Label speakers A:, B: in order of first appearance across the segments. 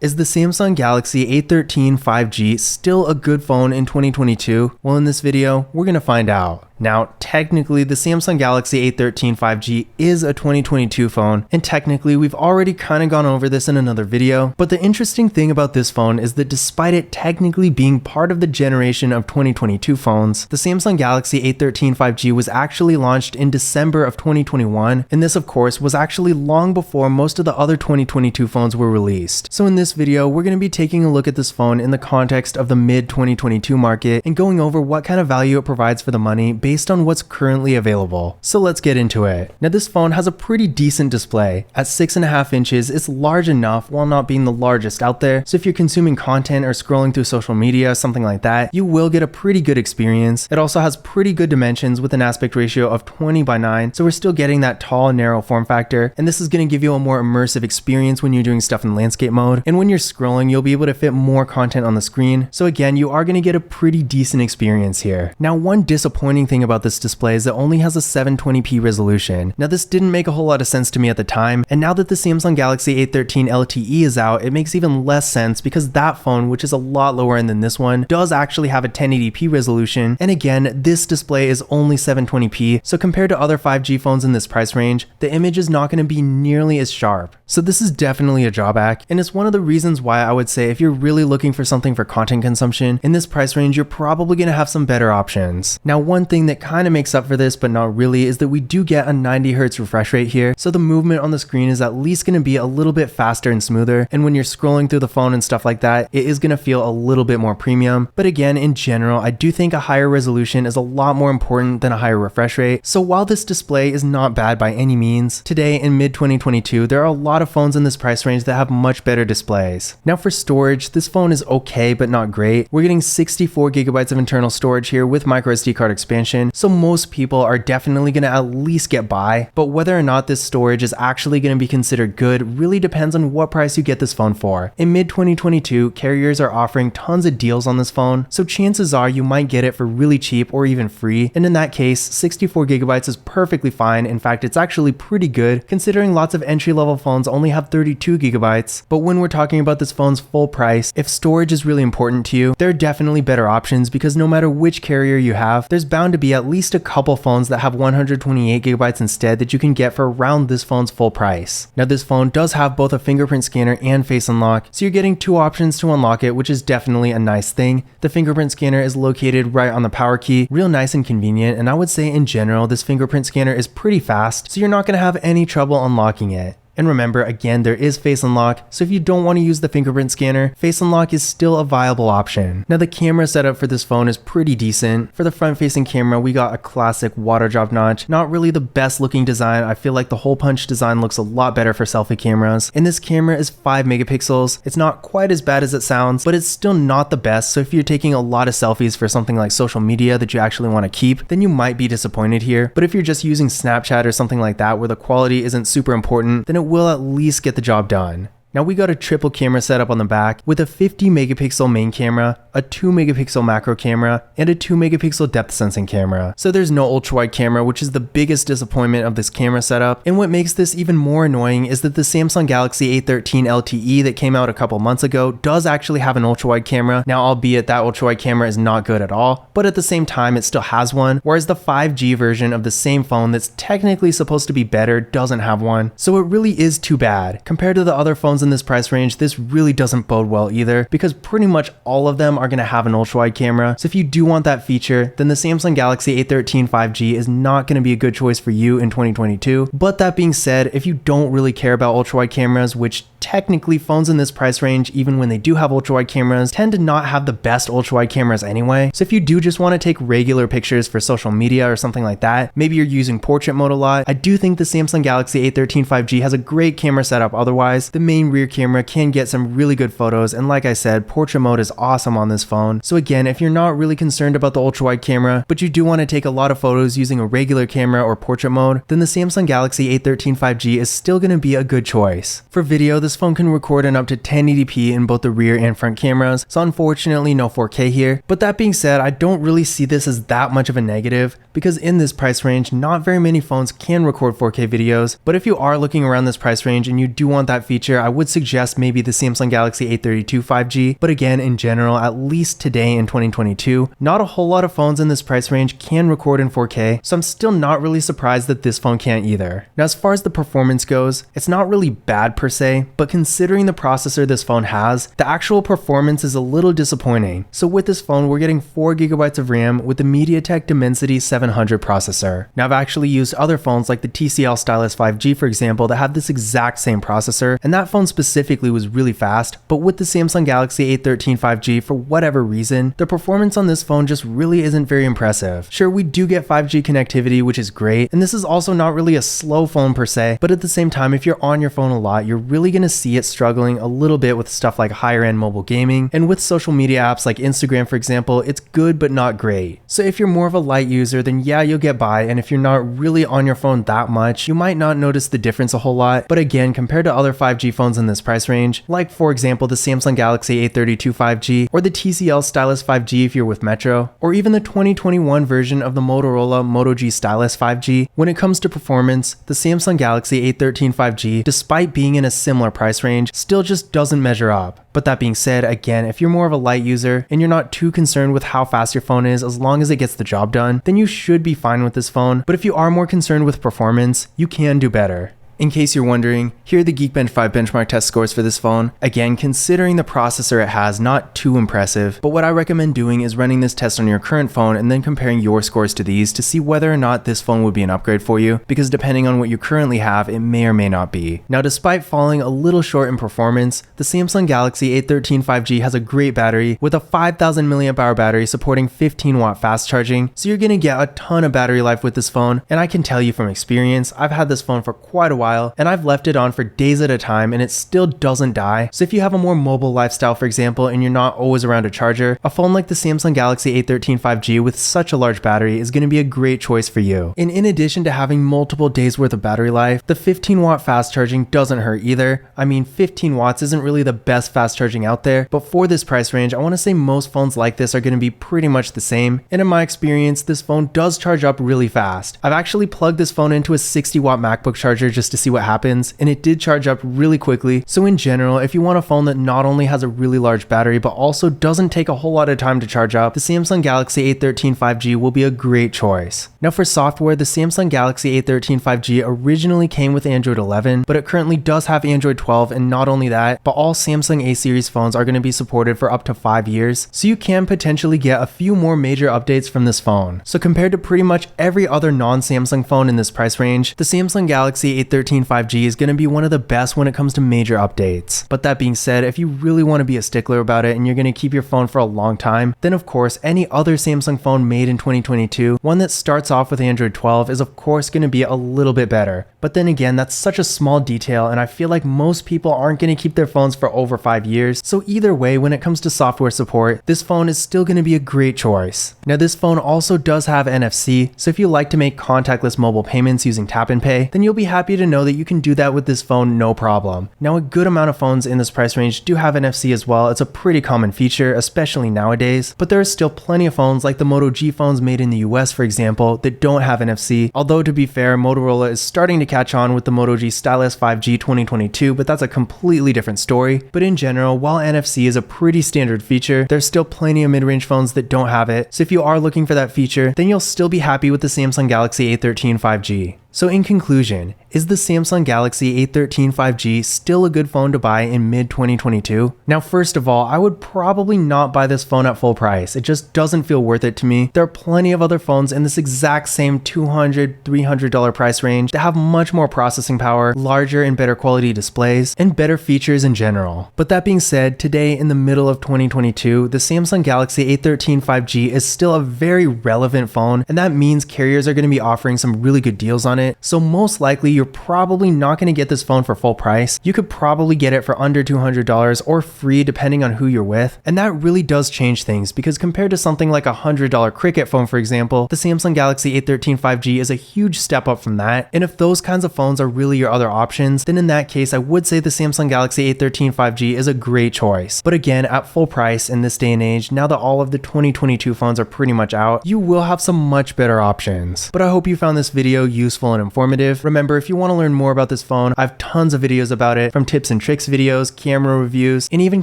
A: Is the Samsung Galaxy A13 5G still a good phone in 2022? Well, in this video, we're gonna find out. Now, technically, the Samsung Galaxy A13 5G is a 2022 phone, and technically, we've already kind of gone over this in another video, but the interesting thing about this phone is that despite it technically being part of the generation of 2022 phones, the Samsung Galaxy A13 5G was actually launched in December of 2021, and this, of course, was actually long before most of the other 2022 phones were released. So in this video, we're going to be taking a look at this phone in the context of the mid-2022 market and going over what kind of value it provides for the money based on what's currently available. So let's get into it. Now, this phone has a pretty decent display. At 6.5 inches, it's large enough while not being the largest out there. So if you're consuming content or scrolling through social media, something like that, you will get a pretty good experience. It also has pretty good dimensions with an aspect ratio of 20:9. So we're still getting that tall, narrow form factor. And this is going to give you a more immersive experience when you're doing stuff in landscape mode. And when you're scrolling, you'll be able to fit more content on the screen. So again, you are going to get a pretty decent experience here. Now, one disappointing thing about this display is it only has a 720p resolution. Now, this didn't make a whole lot of sense to me at the time, and now that the Samsung Galaxy A13 LTE is out, it makes even less sense because that phone, which is a lot lower end than this one, does actually have a 1080p resolution, and again, this display is only 720p, so compared to other 5G phones in this price range, the image is not going to be nearly as sharp. So this is definitely a drawback, and it's one of the reasons why I would say if you're really looking for something for content consumption, in this price range, you're probably going to have some better options. Now, one thing that kind of makes up for this, but not really, is that we do get a 90Hz refresh rate here, so the movement on the screen is at least going to be a little bit faster and smoother, and when you're scrolling through the phone and stuff like that, it is going to feel a little bit more premium. But again, in general, I do think a higher resolution is a lot more important than a higher refresh rate, so while this display is not bad by any means, today in mid-2022, there are a lot of phones in this price range that have much better displays. Now, for storage, this phone is okay, but not great. We're getting 64GB of internal storage here with microSD card expansion, so most people are definitely going to at least get by, but whether or not this storage is actually going to be considered good really depends on what price you get this phone for. In mid-2022, carriers are offering tons of deals on this phone, so chances are you might get it for really cheap or even free, and in that case, 64GB is perfectly fine. In fact, it's actually pretty good considering lots of entry-level phones only have 32GB, but when we're talking about this phone's full price, if storage is really important to you, there are definitely better options because no matter which carrier you have, there's bound to be at least a couple phones that have 128GB instead that you can get for around this phone's full price. Now, this phone does have both a fingerprint scanner and face unlock, so you're getting two options to unlock it, which is definitely a nice thing. The fingerprint scanner is located right on the power key, real nice and convenient, and I would say in general, this fingerprint scanner is pretty fast, so you're not going to have any trouble unlocking it. And remember, again, there is face unlock, so if you don't want to use the fingerprint scanner, face unlock is still a viable option. Now, the camera setup for this phone is pretty decent. For the front-facing camera, we got a classic water drop notch. Not really the best looking design. I feel like the hole punch design looks a lot better for selfie cameras. And this camera is 5 megapixels. It's not quite as bad as it sounds, but it's still not the best. So if you're taking a lot of selfies for something like social media that you actually want to keep, then you might be disappointed here. But if you're just using Snapchat or something like that where the quality isn't super important, then it will at least get the job done. Now, we got a triple camera setup on the back with a 50 megapixel main camera, a 2 megapixel macro camera, and a 2 megapixel depth sensing camera. So there's no ultra wide camera, which is the biggest disappointment of this camera setup. And what makes this even more annoying is that the Samsung Galaxy A13 LTE that came out a couple months ago does actually have an ultra wide camera. Now, albeit that ultra wide camera is not good at all, but at the same time, it still has one, whereas the 5G version of the same phone that's technically supposed to be better doesn't have one. So it really is too bad. Compared to the other phones in this price range, this really doesn't bode well either because pretty much all of them are going to have an ultra wide camera. So if you do want that feature, then the Samsung Galaxy A13 5G is not going to be a good choice for you in 2022. But that being said, if you don't really care about ultra wide cameras, which technically phones in this price range, even when they do have ultra wide cameras, tend to not have the best ultra wide cameras anyway. So if you do just want to take regular pictures for social media or something like that, maybe you're using portrait mode a lot, I do think the Samsung Galaxy A13 5G has a great camera setup. Otherwise, the main rear camera can get some really good photos, and like I said, portrait mode is awesome on this phone. So again, if you're not really concerned about the ultra wide camera, but you do want to take a lot of photos using a regular camera or portrait mode, then the Samsung Galaxy A13 5G is still going to be a good choice. For video, this this phone can record in up to 1080p in both the rear and front cameras, so unfortunately no 4K here. But that being said, I don't really see this as that much of a negative, because in this price range, not very many phones can record 4K videos. But if you are looking around this price range and you do want that feature, I would suggest maybe the Samsung Galaxy A32 5G. But again, in general, at least today in 2022, not a whole lot of phones in this price range can record in 4K, so I'm still not really surprised that this phone can't either. Now, as far as the performance goes, it's not really bad per se, but considering the processor this phone has, the actual performance is a little disappointing. So with this phone, we're getting 4GB of RAM with the MediaTek Dimensity 700 processor. Now, I've actually used other phones like the TCL Stylus 5G, for example, that have this exact same processor, and that phone specifically was really fast, but with the Samsung Galaxy A13 5G, for whatever reason, the performance on this phone just really isn't very impressive. Sure, we do get 5G connectivity, which is great, and this is also not really a slow phone per se, but at the same time, if you're on your phone a lot, you're really going to see it struggling a little bit with stuff like higher end mobile gaming, and with social media apps like Instagram, for example, it's good but not great. So if you're more of a light user, then yeah, you'll get by, and if you're not really on your phone that much, you might not notice the difference a whole lot. But again, compared to other 5G phones in this price range, like for example the Samsung Galaxy A32 5G, or the TCL Stylus 5G if you're with Metro, or even the 2021 version of the Motorola Moto G Stylus 5G, when it comes to performance, the Samsung Galaxy A13 5G, despite being in a similar price range, still just doesn't measure up. But that being said, again, if you're more of a light user and you're not too concerned with how fast your phone is as long as it gets the job done, then you should be fine with this phone. But if you are more concerned with performance, you can do better. In case you're wondering, here are the Geekbench 5 benchmark test scores for this phone. Again, considering the processor it has, not too impressive, but what I recommend doing is running this test on your current phone and then comparing your scores to these to see whether or not this phone would be an upgrade for you, because depending on what you currently have, it may or may not be. Now, despite falling a little short in performance, the Samsung Galaxy A13 5G has a great battery with a 5000 mAh battery supporting 15-watt fast charging, so you're gonna get a ton of battery life with this phone, and I can tell you from experience, I've had this phone for quite a while, and I've left it on for days at a time and it still doesn't die. So if you have a more mobile lifestyle, for example, and you're not always around a charger, a phone like the Samsung Galaxy A13 5G with such a large battery is going to be a great choice for you. And in addition to having multiple days worth of battery life, the 15-watt fast charging doesn't hurt either. I mean, 15 watts isn't really the best fast charging out there, but for this price range, I want to say most phones like this are going to be pretty much the same. And in my experience, this phone does charge up really fast. I've actually plugged this phone into a 60-watt MacBook charger just to see what happens, and it did charge up really quickly. So in general, if you want a phone that not only has a really large battery but also doesn't take a whole lot of time to charge up, the Samsung Galaxy A13 5G will be a great choice. Now for software, the Samsung Galaxy A13 5G originally came with Android 11, but it currently does have Android 12, and not only that, but all Samsung A series phones are going to be supported for up to 5 years, so you can potentially get a few more major updates from this phone. So compared to pretty much every other non-Samsung phone in this price range, the Samsung Galaxy A13 5G is going to be one of the best when it comes to major updates. But that being said, if you really want to be a stickler about it and you're going to keep your phone for a long time, then of course any other Samsung phone made in 2022, one that starts off with Android 12, is of course going to be a little bit better. But then again, that's such a small detail, and I feel like most people aren't going to keep their phones for over 5 years, so either way, when it comes to software support, this phone is still going to be a great choice. Now this phone also does have NFC, so if you like to make contactless mobile payments using Tap and Pay, then you'll be happy to know that you can do that with this phone no problem. Now a good amount of phones in this price range do have NFC as well. It's a pretty common feature, especially nowadays, but there are still plenty of phones like the Moto G phones made in the US, for example, that don't have NFC, although to be fair, Motorola is starting to catch on with the Moto G Stylus 5G 2022, but that's a completely different story. But in general, while NFC is a pretty standard feature, there's still plenty of mid-range phones that don't have it, so if you are looking for that feature, then you'll still be happy with the Samsung Galaxy A13 5G. So in conclusion, is the Samsung Galaxy A13 5G still a good phone to buy in mid-2022? Now first of all, I would probably not buy this phone at full price. It just doesn't feel worth it to me. There are plenty of other phones in this exact same $200, $300 price range that have much more processing power, larger and better quality displays, and better features in general. But that being said, today in the middle of 2022, the Samsung Galaxy A13 5G is still a very relevant phone, and that means carriers are going to be offering some really good deals on it. So most likely you're probably not going to get this phone for full price. You could probably get it for under $200 or free depending on who you're with. And that really does change things, because compared to something like a $100 Cricket phone, for example, the Samsung Galaxy A13 5G is a huge step up from that. And if those kinds of phones are really your other options, then in that case, I would say the Samsung Galaxy A13 5G is a great choice. But again, at full price in this day and age, now that all of the 2022 phones are pretty much out, you will have some much better options. But I hope you found this video useful and informative. Remember, if you want to learn more about this phone, I have tons of videos about it, from tips and tricks videos, camera reviews, and even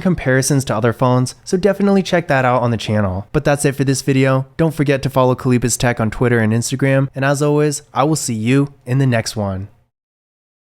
A: comparisons to other phones, so definitely check that out on the channel. But that's it for this video. Don't forget to follow Kalibas Tech on Twitter and Instagram, and as always, I will see you in the next one.